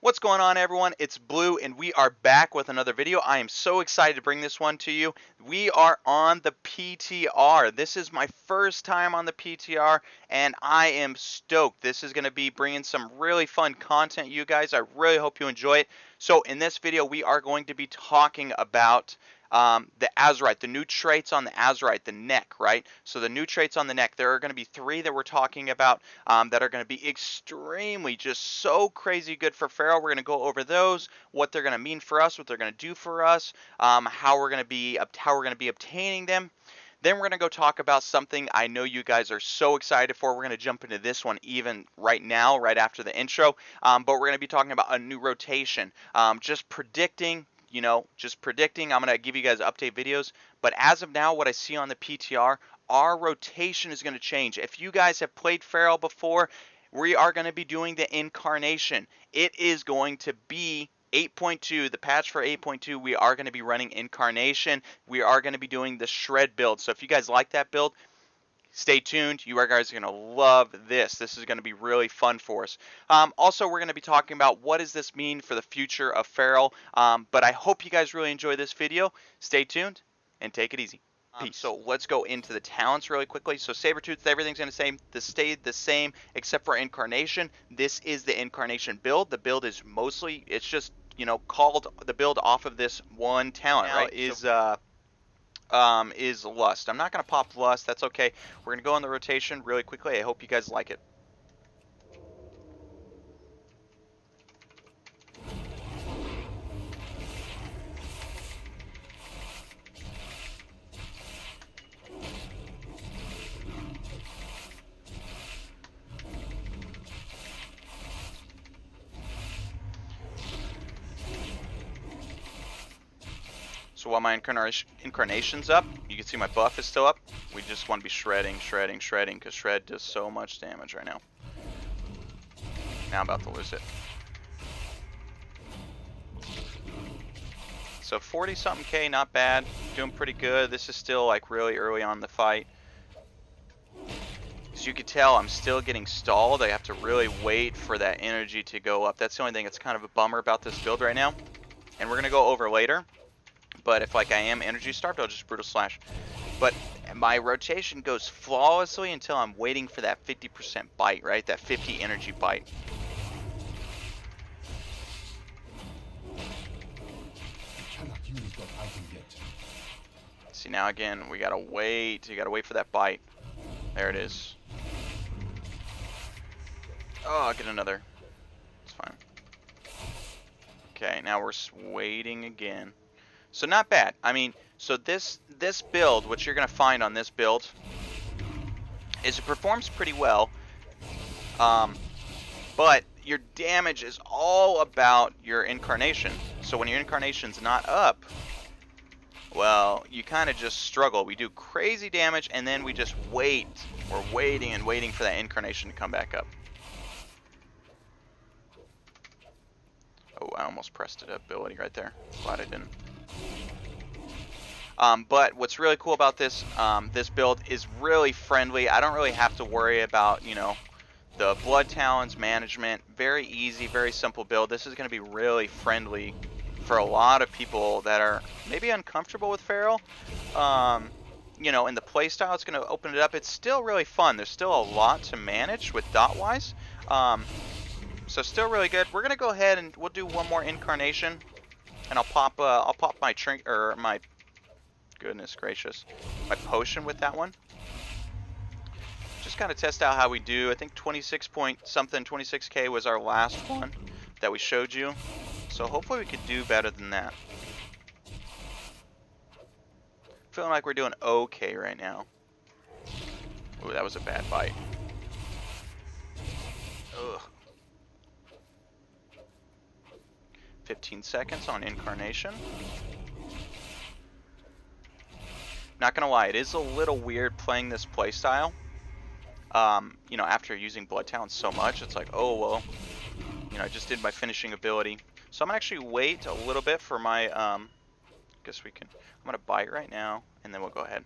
What's going on, everyone? It's Blue and we are back with another video. I am so excited to bring this one to you. We are on the PTR. This is my first time on the PTR and I am stoked. This is going to be bringing some really fun content, you guys. I really hope you enjoy it. So in this video we are going to be talking about the Azerite, the new traits on the Azerite, the neck, right? So the new traits on the neck, there are going to be 3 that we're talking about that are going to be extremely, just so crazy good for Feral. We're going to go over those, what they're going to mean for us, what they're going to do for us, how we're going to be obtaining them. Then we're going to go talk about something I know you guys are so excited for. We're going to jump into this one even right now, right after the intro. But we're going to be talking about a new rotation. Just predicting. I'm going to give you guys update videos. But as of now, what I see on the PTR, our rotation is going to change. If you guys have played Feral before, we are going to be doing the Incarnation. It is going to be 8.2, the patch for 8.2. We are going to be running Incarnation. We are going to be doing the Shred build. So if you guys like that build, stay tuned. You guys are going to love this. This is going to be really fun for us. Also, we're going to be talking about what does this mean for the future of Feral. But I hope you guys really enjoy this video. Stay tuned and take it easy. So let's go into the talents really quickly. So Sabertooth, everything's going to stay the same except for Incarnation. This is the Incarnation build. The build is mostly, it's just, called the build off of this one talent, right? Is Lust. I'm not going to pop Lust. That's okay. We're going to go on the rotation really quickly. I hope you guys like it. So while my Incarnation's up, you can see my buff is still up. We just want to be shredding, because Shred does so much damage right now. Now I'm about to lose it. So 40-something K, not bad. Doing pretty good. This is still like really early on in the fight. As you can tell, I'm still getting stalled. I have to really wait for that energy to go up. That's the only thing that's kind of a bummer about this build right now. And we're going to go over later. But if like I am energy starved, I'll just Brutal Slash. But my rotation goes flawlessly until I'm waiting for that 50% bite, right? That 50 energy bite. See, now again, we gotta wait. You gotta wait for that bite. There it is. Oh, I'll get another. It's fine. Okay, now we're waiting again. So not bad. I mean, so this build, what you're going to find on this build, is it performs pretty well, but your damage is all about your Incarnation. So when your Incarnation's not up, well, you kind of just struggle. We do crazy damage, and then we just wait. We're waiting and waiting for that Incarnation to come back up. Oh, I almost pressed an ability right there. Glad I didn't. But what's really cool about this this build is really friendly. I don't really have to worry about, the blood talents management. Very easy, very simple build. This is going to be really friendly for a lot of people that are maybe uncomfortable with Feral. In the playstyle, it's going to open it up. It's still really fun. There's still a lot to manage with dot-wise. So still really good. We're going to go ahead and we'll do one more Incarnation. And I'll pop my goodness gracious, my potion with that one. Just kind of test out how we do. I think 26K was our last one that we showed you. So hopefully we could do better than that. Feeling like we're doing okay right now. Ooh, that was a bad bite. Ugh. 15 seconds on Incarnation. Not gonna lie, it is a little weird playing this playstyle. After using Blood Talents so much, it's like, oh well, I just did my finishing ability. So I'm gonna actually wait a little bit for my. I'm gonna bite right now, and then we'll go ahead.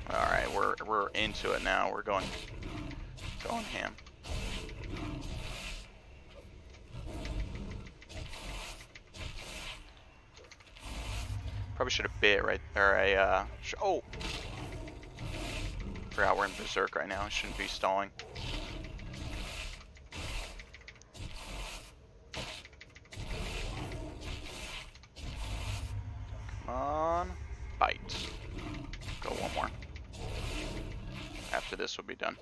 All right, we're into it now. We're going ham. Probably should have bit right, or a, oh! Forgot we're in Berserk right now. I shouldn't be stalling. Come on. Bite. Go one more. After this will be done.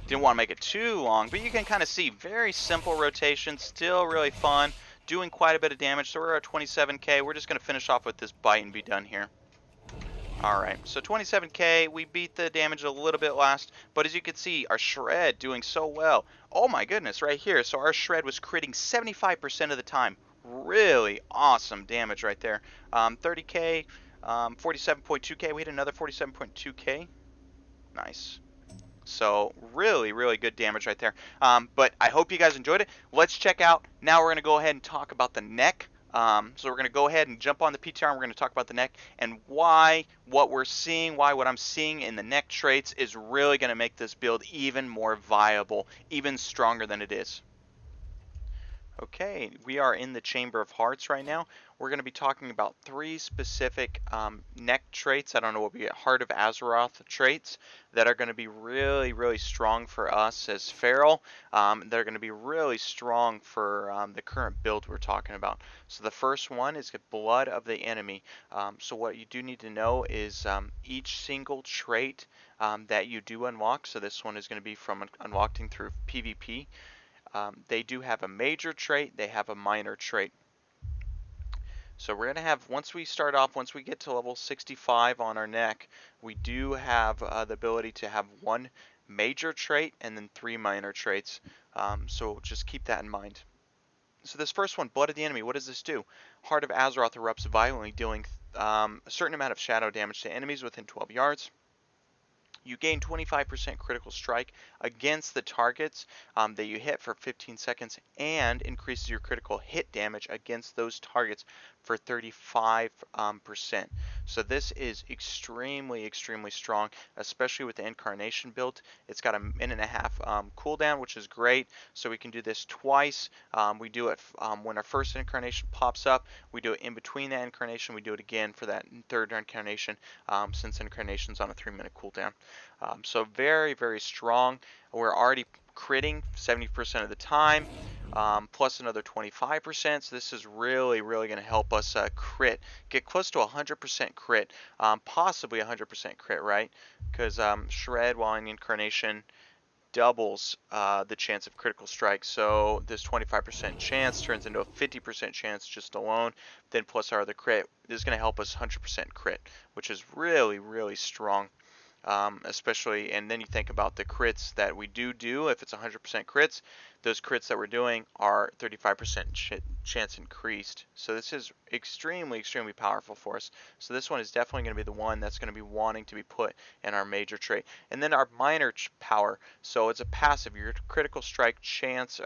Didn't want to make it too long, but you can kind of see very simple rotation, still really fun, doing quite a bit of damage. So we're at 27k. We're just going to finish off with this bite and be done here. Alright, so 27k, we beat the damage a little bit last, but as you can see, our shred doing so well. Oh my goodness, right here. So our shred was critting 75% of the time. Really awesome damage right there. 30k, 47.2k. We hit another 47.2k. Nice. So really, really good damage right there. But I hope you guys enjoyed it. Let's check out. Now we're going to go ahead and talk about the neck. So we're going to go ahead and jump on the PTR and we're going to talk about the neck and why what we're seeing, why what I'm seeing in the neck traits is really going to make this build even more viable, even stronger than it is. Okay, we are in the Chamber of Hearts right now. We're going to be talking about 3 specific neck traits. I don't know what we get, Heart of Azeroth traits that are going to be really, really strong for us as Feral. They're going to be really strong for the current build we're talking about. So the first one is Blood of the Enemy. So what you do need to know is each single trait that you do unlock. So this one is going to be from unlocking through PvP. They do have a major trait, they have a minor trait. So we're going to have, once we start off, once we get to level 65 on our neck, we do have the ability to have 1 major trait and then 3 minor traits. So just keep that in mind. So this first one, Blood of the Enemy, what does this do? Heart of Azeroth erupts violently, dealing a certain amount of shadow damage to enemies within 12 yards. You gain 25% critical strike against the targets that you hit for 15 seconds and increases your critical hit damage against those targets for 35%. So this is extremely, extremely strong, especially with the Incarnation build. It's got a minute and a half cooldown, which is great. So we can do this twice. We do it when our first Incarnation pops up. We do it in between that Incarnation. We do it again for that third Incarnation since Incarnation's on a 3-minute cooldown. So very, very strong. We're already critting 70% of the time, plus another 25%. So this is really, really going to help us crit, get close to 100% crit, possibly 100% crit, right? Because Shred, while in Incarnation, doubles the chance of critical strike. So this 25% chance turns into a 50% chance just alone. Then plus our other crit, this is going to help us 100% crit, which is really, really strong. Especially, and then you think about the crits that we do. If it's 100% crits, those crits that we're doing are 35% chance increased. So this is extremely, extremely powerful for us. So this one is definitely going to be the one that's going to be wanting to be put in our major trait. And then our minor power. So it's a passive. Your critical strike chance,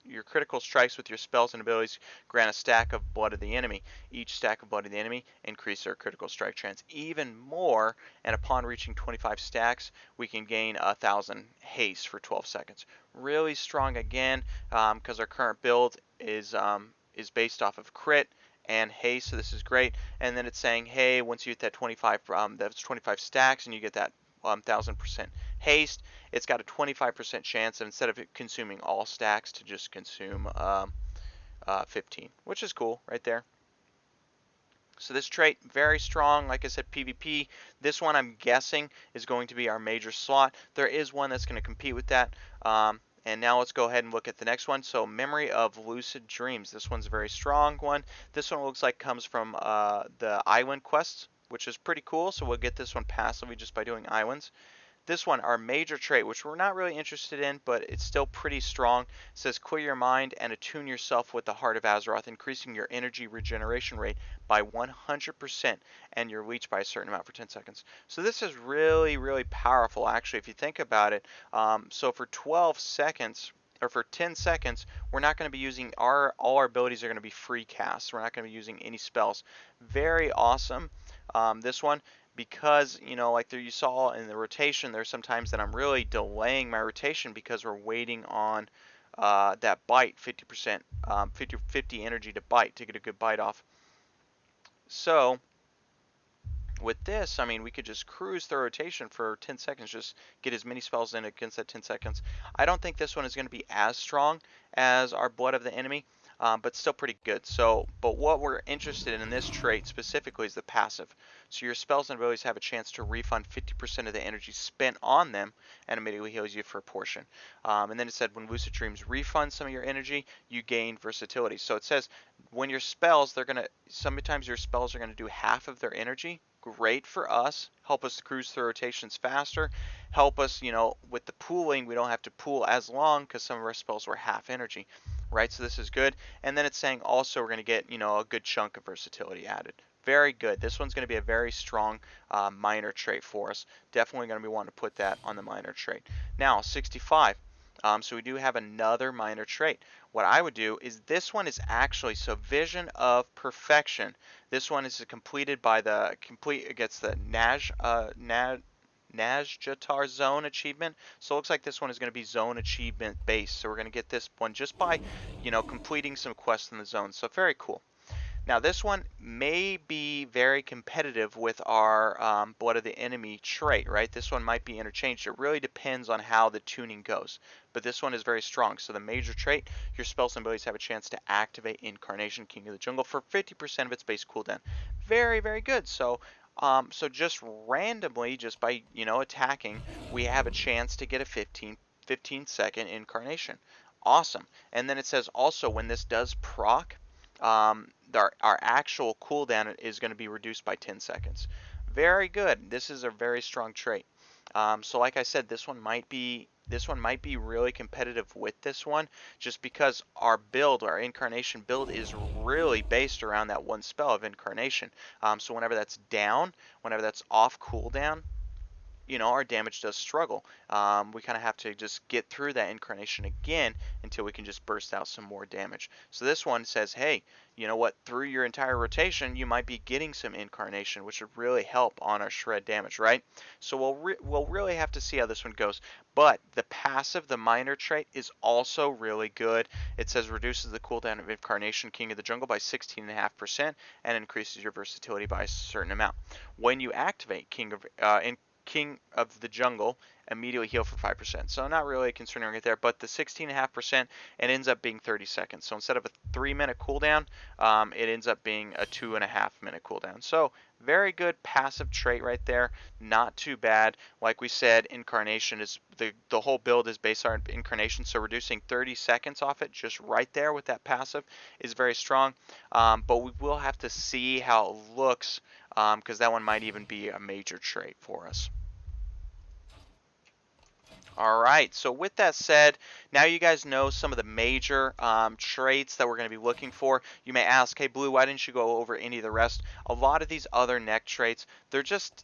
your critical strikes with your spells and abilities grant a stack of Blood of the Enemy. Each stack of Blood of the Enemy increases our critical strike chance even more, and upon reaching 25 stacks, we can gain 1,000 haste for 12 seconds. Really strong again, because our current build is based off of crit and haste, so this is great. And then it's saying, hey, once you hit that 25, that's 25 stacks, and you get that 1,000% haste, it's got a 25% chance, and instead of it consuming all stacks, to just consume 15, which is cool right there. So this trait, very strong. Like I said, PvP. This one, I'm guessing, is going to be our major slot. There is one that's going to compete with that. And now let's go ahead and look at the next one. So Memory of Lucid Dreams. This one's a very strong one. This one looks like comes from the island quests, which is pretty cool. So we'll get this one passively just by doing islands. This one, our major trait, which we're not really interested in, but it's still pretty strong, says clear your mind and attune yourself with the Heart of Azeroth, increasing your energy regeneration rate by 100% and your leech by a certain amount for 10 seconds. So this is really, really powerful, actually, if you think about it. So for 12 seconds, or for 10 seconds, we're not going to be using all our abilities are going to be free casts. We're not going to be using any spells. Very awesome, this one. Because, you know, like there you saw in the rotation, there's sometimes that I'm really delaying my rotation because we're waiting on that bite, 50%, 50 energy to bite, to get a good bite off. So with this, I mean, we could just cruise through rotation for 10 seconds, just get as many spells in against that 10 seconds. I don't think this one is going to be as strong as our Blood of the Enemy, but still pretty good. So, but what we're interested in this trait specifically is the passive. So your spells and abilities have a chance to refund 50% of the energy spent on them and immediately heals you for a portion. And then it said when Lucid Dreams refund some of your energy, you gain versatility. So it says when your spells, sometimes your spells are gonna do half of their energy. Great for us, help us cruise through rotations faster, help us, with the pooling, we don't have to pool as long because some of our spells were half energy, right? So this is good. And then it's saying also we're gonna get, a good chunk of versatility added. Very good. This one's going to be a very strong minor trait for us. Definitely going to be wanting to put that on the minor trait. Now, 65. So we do have another minor trait. What I would do is this one is actually, so Vision of Perfection. This one is completed by it gets the Najjatar Zone achievement. So it looks like this one is going to be zone achievement based. So we're going to get this one just by, completing some quests in the zone. So very cool. Now this one may be very competitive with our Blood of the Enemy trait, right? This one might be interchanged. It really depends on how the tuning goes. But this one is very strong. So the major trait, your spells and abilities have a chance to activate Incarnation, King of the Jungle, for 50% of its base cooldown. Very, very good. So just randomly, just by, attacking, we have a chance to get a 15-second Incarnation. Awesome. And then it says also when this does proc, our actual cooldown is going to be reduced by 10 seconds. Very good. This is a very strong trait. So like I said, this one might be really competitive with this one, just because our Incarnation build, is really based around that one spell of Incarnation. So whenever that's down, whenever that's off cooldown, our damage does struggle. We kind of have to just get through that Incarnation again until we can just burst out some more damage. So this one says, hey, you know what? Through your entire rotation, you might be getting some Incarnation, which would really help on our shred damage, right? So we'll really have to see how this one goes. But the passive, the minor trait, is also really good. It says reduces the cooldown of Incarnation, King of the Jungle, by 16.5% and increases your versatility by a certain amount. When you activate King of the Jungle, immediately heal for 5%. So not really concerning right there, but the 16.5%, it ends up being 30 seconds. So instead of a 3-minute cooldown, it ends up being a 2.5-minute cooldown. So very good passive trait right there. Not too bad. Like we said, Incarnation is the whole build is based on Incarnation, so reducing 30 seconds off it just right there with that passive is very strong. But we will have to see how it looks, because that one might even be a major trait for us. All right, so with that said, now you guys know some of the major traits that we're going to be looking for. You may ask, hey Blue, why didn't you go over any of the rest? A lot of these other neck traits, they're just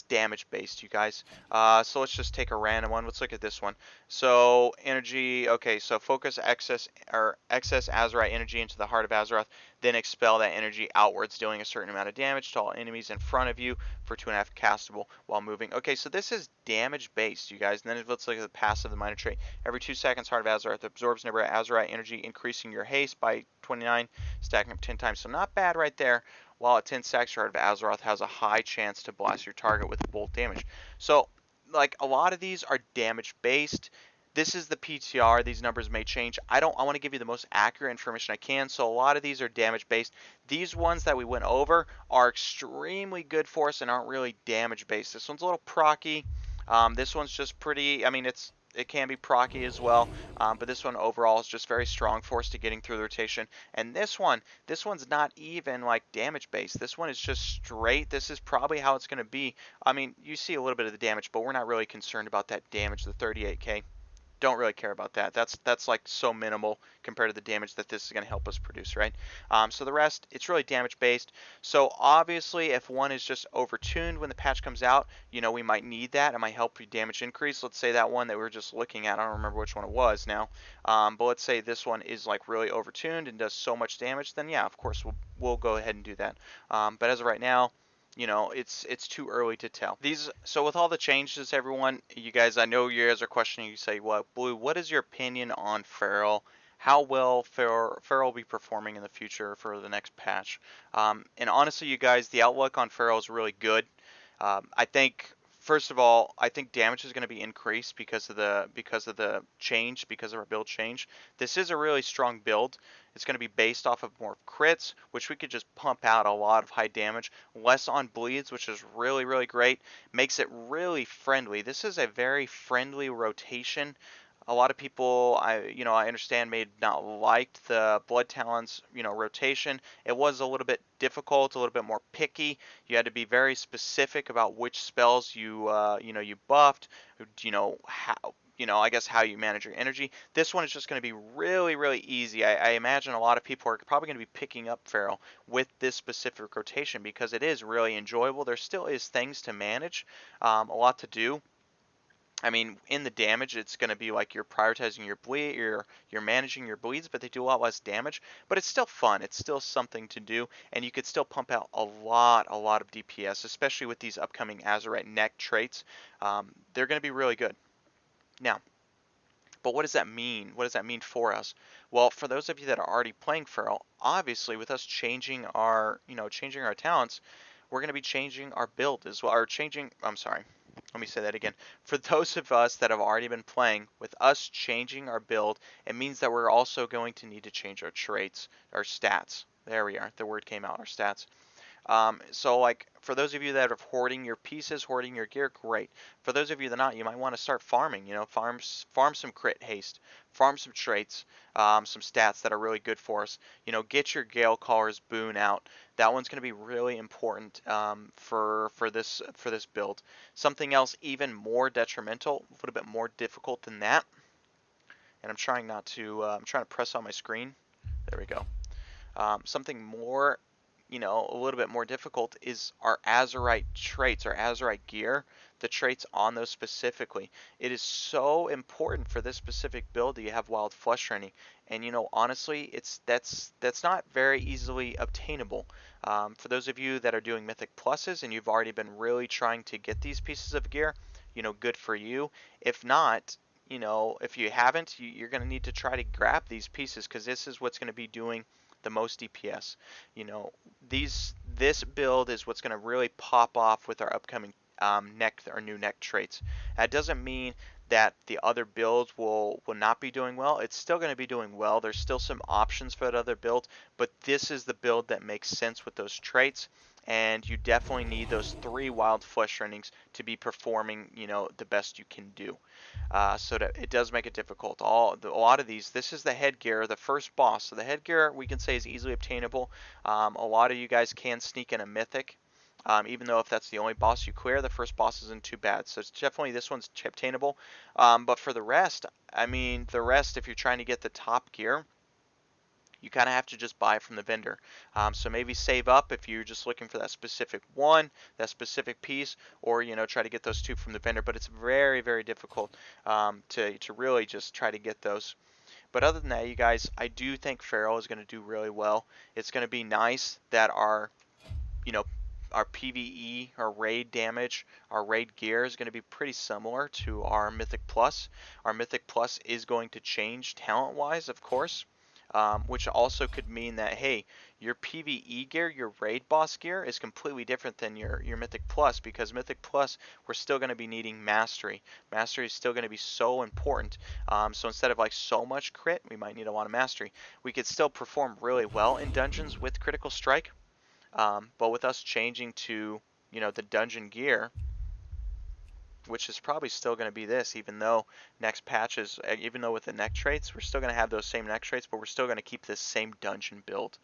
damage based, you guys. So let's just take a random one. Let's look at this one. So energy, okay, so focus excess Azerite energy into the heart of Azeroth, then expel that energy outwards, dealing a certain amount of damage to all enemies in front of you for 2.5 castable while moving. Okay, so this is damage based, you guys. And then let's look at the passive, the minor trait. Every 2 seconds, Heart of Azeroth absorbs nearby Azerite energy, increasing your haste by 29, stacking up 10 times. So not bad right there. While at 10 stacks, Heart of Azeroth has a high chance to blast your target with bolt damage. So, like, a lot of these are damage based. This is the PTR. These numbers may change. I want to give you the most accurate information I can. So a lot of these are damage based. These ones that we went over are extremely good for us and aren't really damage based. This one's a little procky. This one's just pretty. I mean, it can be procky as well, but this one overall is just very strong for us to getting through the rotation. And this one's not even like damage based. This one is just straight. This is probably how it's going to be. I mean, you see a little bit of the damage, but we're not really concerned about that damage, the 38k. Don't really care about that. That's like so minimal compared to the damage that this is going to help us produce, right? So the rest, it's really damage based. So obviously, if one is just overtuned when the patch comes out, we might need that. It might help your damage increase. Let's say that one that we were just looking at, I don't remember which one it was now, but let's say this one is like really overtuned and does so much damage, then yeah, of course we'll go ahead and do that. But as of right now, it's too early to tell. So with all the changes, everyone, you guys, I know you guys are questioning. You say, "Well, Blue, what is your opinion on Feral? How will Feral be performing in the future for the next patch?" And honestly, you guys, the outlook on Feral is really good. I think first of all, I think damage is going to be increased because of our build change. This is a really strong build. It's going to be based off of more crits, which we could just pump out a lot of high damage, less on bleeds, which is really great. Makes it really friendly. This is a very friendly rotation. A lot of people, I understand, may not liked the Blood Talons, rotation. It was a little bit difficult, a little bit more picky. You had to be very specific about which spells you buffed. How, I guess how you manage your energy. This one is just going to be really easy. I imagine a lot of people are probably going to be picking up Feral with this specific rotation because it is really enjoyable. There still is things to manage, a lot to do. I mean, in the damage, it's going to be like you're prioritizing your bleed, you're managing your bleeds, but they do a lot less damage. But it's still fun. It's still something to do, and you could still pump out a lot of DPS, especially with these upcoming Azerite neck traits. They're going to be really good. Now, but what does that mean? What does that mean for us? Well, for those of you that are already playing Feral, obviously with us changing our talents, we're going to be changing our build as well, or changing, I'm sorry, let me say that again. For those of us that have already been playing, with us changing our build, it means that we're also going to need to change our traits, our stats. There we are, the word came out, our stats. So like for those of you that are hoarding your pieces, hoarding your gear, great. For those of you that are not, you might want to start farming. Farm some crit haste, farm some traits, some stats that are really good for us. Get your Gale Caller's boon out. That one's going to be really important for this build. Something else even more detrimental, a little bit more difficult than that. And I'm trying not to. I'm trying to press on my screen. There we go. Something more, a little bit more difficult is our Azerite traits, our Azerite gear, the traits on those specifically. It is so important for this specific build that you have wild flesh training. And honestly, that's not very easily obtainable. For those of you that are doing Mythic Pluses and you've already been really trying to get these pieces of gear, good for you. If not, if you haven't, you're going to need to try to grab these pieces because this is what's going to be doing the most DPS. This build is what's going to really pop off with our upcoming new neck traits. That doesn't mean that the other builds will not be doing well. It's still going to be doing well. There's still some options for that other build, but this is the build that makes sense with those traits. And you definitely need those 3 wild flesh trainings to be performing, the best you can do. So that it does make it difficult. A lot of these, this is the headgear, the first boss. So the headgear we can say is easily obtainable. A lot of you guys can sneak in a mythic. Even though if that's the only boss you clear, the first boss isn't too bad. So it's definitely, this one's obtainable. But for the rest, if you're trying to get the top gear, you kind of have to just buy from the vendor. So maybe save up if you're just looking for that specific one, that specific piece, or try to get those 2 from the vendor. But it's very difficult to really just try to get those. But other than that, you guys, I do think Feral is going to do really well. It's going to be nice that our PvE, our raid damage, our raid gear is going to be pretty similar to our Mythic Plus. Our Mythic Plus is going to change talent-wise, of course. Which also could mean that, hey, your PvE gear, your raid boss gear is completely different than your Mythic Plus, because Mythic Plus, we're still going to be needing Mastery. Mastery is still going to be so important. So instead of like so much crit, we might need a lot of Mastery. We could still perform really well in dungeons with Critical Strike, but with us changing to, the dungeon gear, which is probably still going to be this, even though even though with the neck traits, we're still going to have those same neck traits, but we're still going to keep this same dungeon build.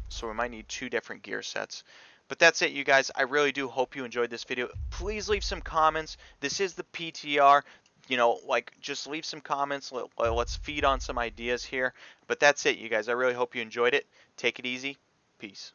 So we might need 2 different gear sets. But that's it, you guys. I really do hope you enjoyed this video. Please leave some comments. This is the PTR. Just leave some comments. Let's feed on some ideas here. But that's it, you guys. I really hope you enjoyed it. Take it easy. Peace.